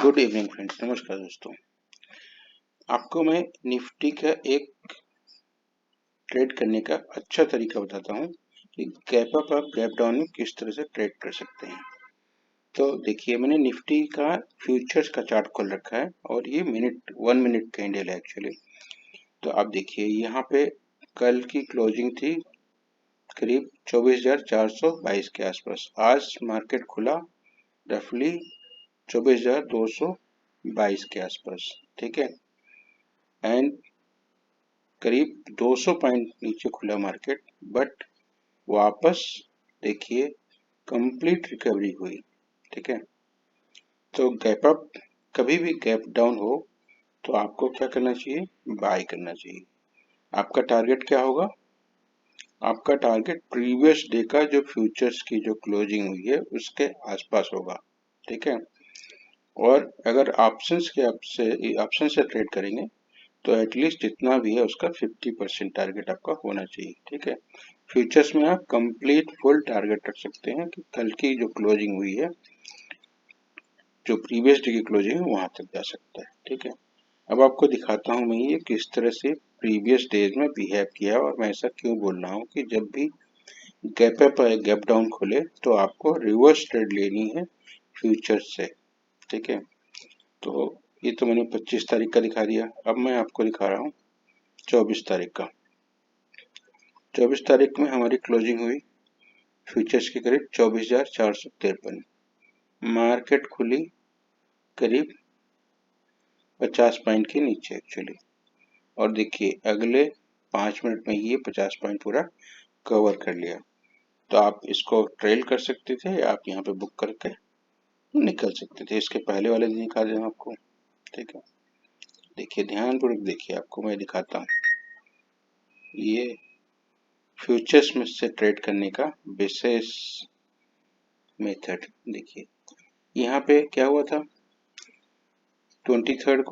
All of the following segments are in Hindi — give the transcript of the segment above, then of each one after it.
गुड इवनिंग फ्रेंड्स, नमस्कार दोस्तों। आपको मैं निफ्टी का एक ट्रेड करने का अच्छा तरीका बताता हूँ कि गैप अप और गैप डाउन में किस तरह से ट्रेड कर सकते हैं। तो देखिए, मैंने निफ्टी का फ्यूचर्स का चार्ट खोल रखा है और ये 1 मिनट कैंडल है एक्चुअली। तो आप देखिए, यहाँ पे कल की क्लोजिंग थी करीब 24,422 के आसपास। आज मार्केट खुला रफली 24,222 के आसपास, ठीक है। एंड करीब 200 पॉइंट नीचे खुला मार्केट, बट वापस देखिए कंप्लीट रिकवरी हुई, ठीक है। तो गैप अप, कभी भी गैप डाउन हो तो आपको क्या करना चाहिए? बाय करना चाहिए। आपका टारगेट क्या होगा? आपका टारगेट प्रीवियस डे का जो फ्यूचर्स की जो क्लोजिंग हुई है उसके आसपास होगा, ठीक है। और अगर ऑप्शन से ट्रेड करेंगे तो एटलीस्ट जितना भी है उसका 50% टारगेट आपका होना चाहिए, ठीक है। फ्यूचर्स में आप कंप्लीट फुल टारगेट रख सकते हैं कि कल की जो क्लोजिंग हुई है, जो प्रीवियस डे की क्लोजिंग है, वहां तक जा सकता है, ठीक है। अब आपको दिखाता हूं मैं ये किस तरह से प्रीवियस डेज में बिहेव किया और मैं ऐसा क्यों बोल रहा हूँ कि जब भी गैप अप या गैप डाउन खोले तो आपको रिवर्स ट्रेड लेनी है फ्यूचर्स से, ठीक है। तो ये तो मैंने 25 तारीख का दिखा दिया। अब मैं आपको दिखा रहा हूँ 24 तारीख का। 24 तारीख में हमारी क्लोजिंग हुई फ्यूचर्स की करीब 24,453। मार्केट खुली करीब 50 पॉइंट के नीचे एक्चुअली। और देखिए अगले 5 मिनट में ये 50 पॉइंट पूरा कवर कर लिया। तो आप इसको ट्रेल कर सकते थे या आप यहाँ पे बुक करके निकल सकते थे। इसके पहले वाले दिन दिखा दें आपको, ठीक है। देखिए ध्यानपूर्वक देखिए, आपको मैं दिखाता हूँ ये फ्यूचर्स में से ट्रेड करने का विशेष मेथड। देखिए यहाँ पे क्या हुआ था, 23rd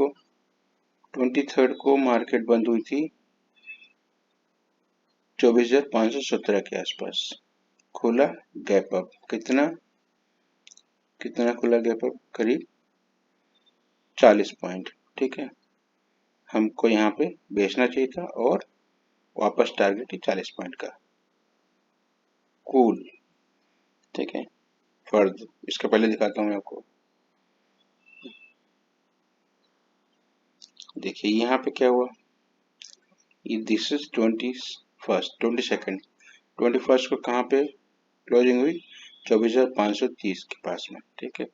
को मार्केट बंद हुई थी 24,517 के आसपास। खुला गैप अप, कितना खुला गैप अप? करीब 40 पॉइंट, ठीक है। हमको यहाँ पे बेचना चाहिए था और वापस टारगेट ही 40 पॉइंट का। कूल, ठीक है। फर्द इसके पहले दिखाता हूँ मैं आपको। देखिए यहाँ पे क्या हुआ, दिस इज 21st को कहाँ पे क्लोजिंग हुई? 24,530 के पास में, ठीक है।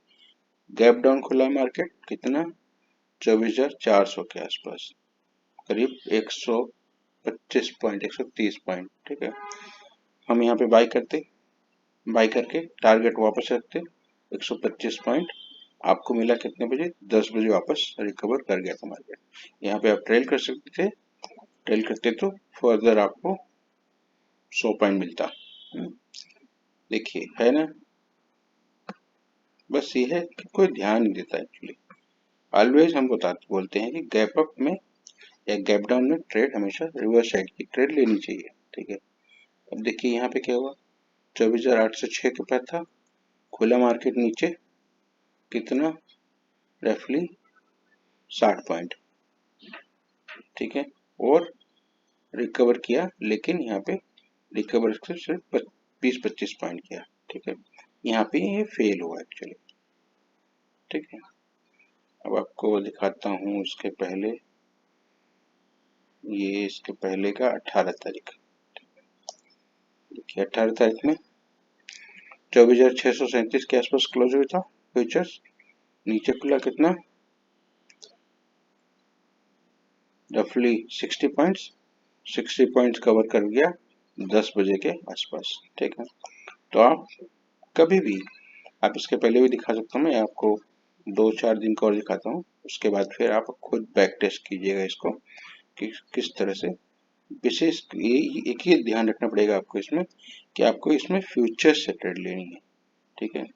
गैप डाउन खुला मार्केट कितना? 24,400 के आसपास, करीब 125 पॉइंट, 130 पॉइंट, ठीक है। हम यहाँ पे बाई करके टारगेट वापस रखते 125 पॉइंट। आपको मिला कितने बजे? 10 बजे वापस रिकवर कर गया था मार्केट। यहाँ पे आप ट्रेल कर सकते थे, ट्रेल करते तो फर्दर आपको 100 पॉइंट मिलता। देखिए है ना, बस ये है कि कोई ध्यान नहीं देता एक्चुअली। ऑलवेज हम बोलते हैं कि गैप अप में या गैप डाउन में ट्रेड हमेशा रिवर्स साइड की ट्रेड लेनी चाहिए, ठीक है। अब देखिए यहाँ पे क्या हुआ, 24,806 के पास था, खुला मार्केट नीचे कितना? रफली 60 पॉइंट, ठीक है। और रिकवर किया, लेकिन यहाँ पे रिकवर सिर्फ 20-25 पॉइंट किया, ठीक है। यहाँ पे ये फेल हुआ एक्चुअली, ठीक है। अब आपको दिखाता हूँ इसके पहले, ये इसके पहले का 18 तारीख। देखिए 18 तारीख में 24,637 के आसपास क्लोज हुआ था फ्यूचर्स। नीचे खुला कितना? रफली 60 पॉइंट्स। 60 पॉइंट्स कवर कर गया 10 बजे के आसपास, ठीक है। तो आप कभी भी, आप इसके पहले भी दिखा सकता हूँ मैं आपको, 2-4 दिन का और दिखाता हूँ, उसके बाद फिर आप खुद बैक टेस्ट कीजिएगा इसको कि किस तरह से। विशेष ये एक ही ध्यान रखना पड़ेगा आपको इसमें कि आपको इसमें फ्यूचर से ट्रेड लेनी है, ठीक है।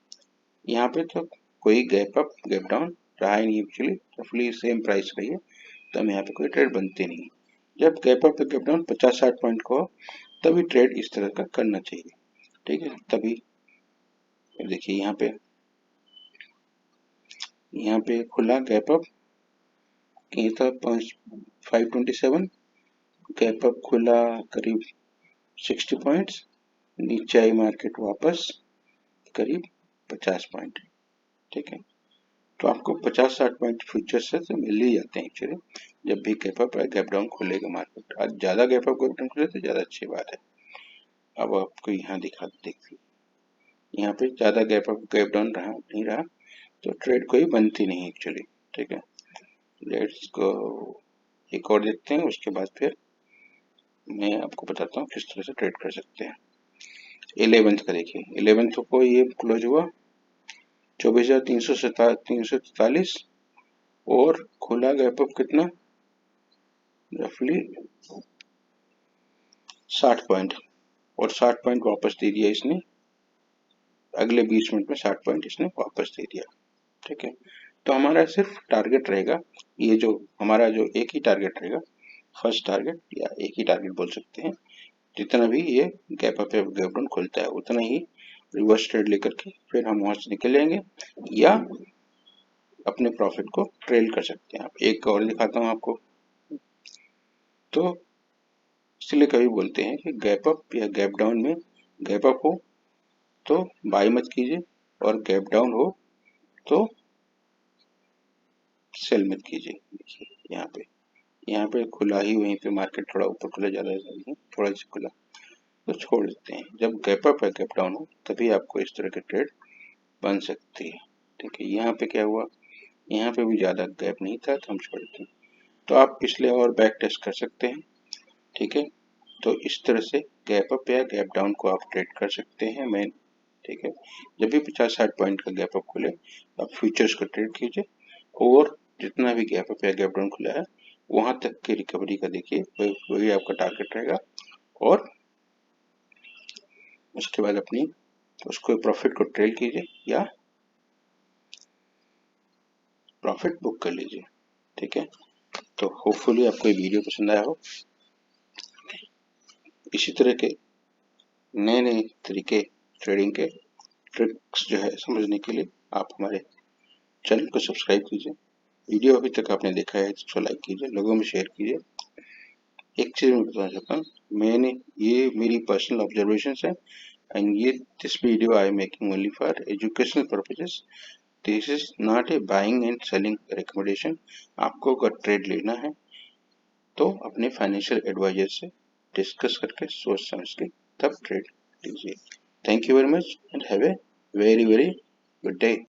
यहाँ पे तो कोई गैप अप गैप डाउन रहा ही नहीं एक्चुअली, रफली सेम प्राइस रही है, तो हम यहाँ पे कोई ट्रेड बनते नहीं। जब gap up gap down 50-60 point को तभी ट्रेड इस तरह का करना चाहिए, ठीक है। तभी देखिए यहाँ पे यहाँ पे खुला गैप अप, ये था 527, गैप अप खुला करीब 60 पॉइंट्स, नीचे आई मार्केट वापस करीब 50 पॉइंट। ठीक है, तो आपको 50-60 पॉइंट फ्यूचर से तो मिल ही जाते हैं एक्चुअली, जब भी गैप अप या गैप डाउन खुलेगा मार्केट। आज ज़्यादा गैप अप गैप डाउन खुले तो ज़्यादा अच्छी बात है। अब आपको यहाँ देखिए, यहाँ पे ज़्यादा गैप अप गैप डाउन रहा नहीं रहा तो ट्रेड कोई बनती नहीं एक्चुअली। ठीक है, लेट्स गो, एक और देखते हैं, उसके बाद फिर मैं आपको बताता हूँ किस तरह से ट्रेड कर सकते हैं। 11th का देखिए, 11th को ये क्लोज हुआ 24,343 और खुला गैप अप कितना, रफली 60 पॉइंट, और 60 पॉइंट वापस दे दिया इसने, अगले 20 मिनट में 60 पॉइंट इसने वापस दे दिया। ठीक है, तो हमारा सिर्फ टारगेट रहेगा, ये जो हमारा जो एक ही टारगेट रहेगा, फर्स्ट टारगेट या एक ही टारगेट बोल सकते हैं, जितना भी ये गैप अप या गैप डाउन खुलता है उतना ही रिवर्स ट्रेड लेकर के फिर हम वहां से निकल जाएंगे, या अपने प्रॉफिट को ट्रेल कर सकते हैं। आप एक और दिखाता हूँ आपको, तो इसलिए कभी बोलते हैं कि गैप अप या गैप डाउन में, गैप अप हो तो बाय मत कीजिए और गैप डाउन हो तो सेल मत कीजिए। देखिए यहाँ पे खुला ही, वहीं पे मार्केट थोड़ा ऊपर खुला, ज़्यादा नहीं, थोड़ा सा खुला तो छोड़ देते हैं। जब गैप अप या गैप डाउन हो तभी आपको इस तरह के ट्रेड बन सकती है। ठीक है, यहाँ पे क्या हुआ, यहाँ पे भी ज़्यादा गैप नहीं था तो हम छोड़ देते हैं। तो आप पिछले और बैक टेस्ट कर सकते हैं। ठीक है, तो इस तरह से गैप अप या गैप डाउन को आप ट्रेड कर सकते हैं मेन। ठीक है, जब भी 50-60 पॉइंट का गैप अप खुले आप फ्यूचर्स को ट्रेड कीजिए, और जितना भी गैप अप या गैप डाउन खुला है वहां तक की रिकवरी का देखिए, वही आपका टारगेट रहेगा, और उसके बाद अपनी उसको प्रॉफिट को ट्रेल कीजिए या प्रॉफिट बुक कर लीजिए। ठीक है, तो होपफुली आपको ये वीडियो पसंद आया हो। इसी तरह के नए नए तरीके ट्रेडिंग के ट्रिक्स जो है समझने के लिए आप हमारे चैनल को सब्सक्राइब कीजिए। वीडियो अभी तक आपने देखा है तो उसको लाइक कीजिए, लोगों में शेयर कीजिए। एक चीज़ मैं बताना चाहता हूँ, मैंने ये मेरी पर्सनल ऑब्जर्वेशन है, एंड ये this video I making only for educational purposes. This is not a buying and selling recommendation. आपको अगर ट्रेड लेना है तो अपने फाइनेंशियल एडवाइजर से डिस्कस करके सोच समझ के तब ट्रेड लीजिए। Thank you very much and have a very very good day.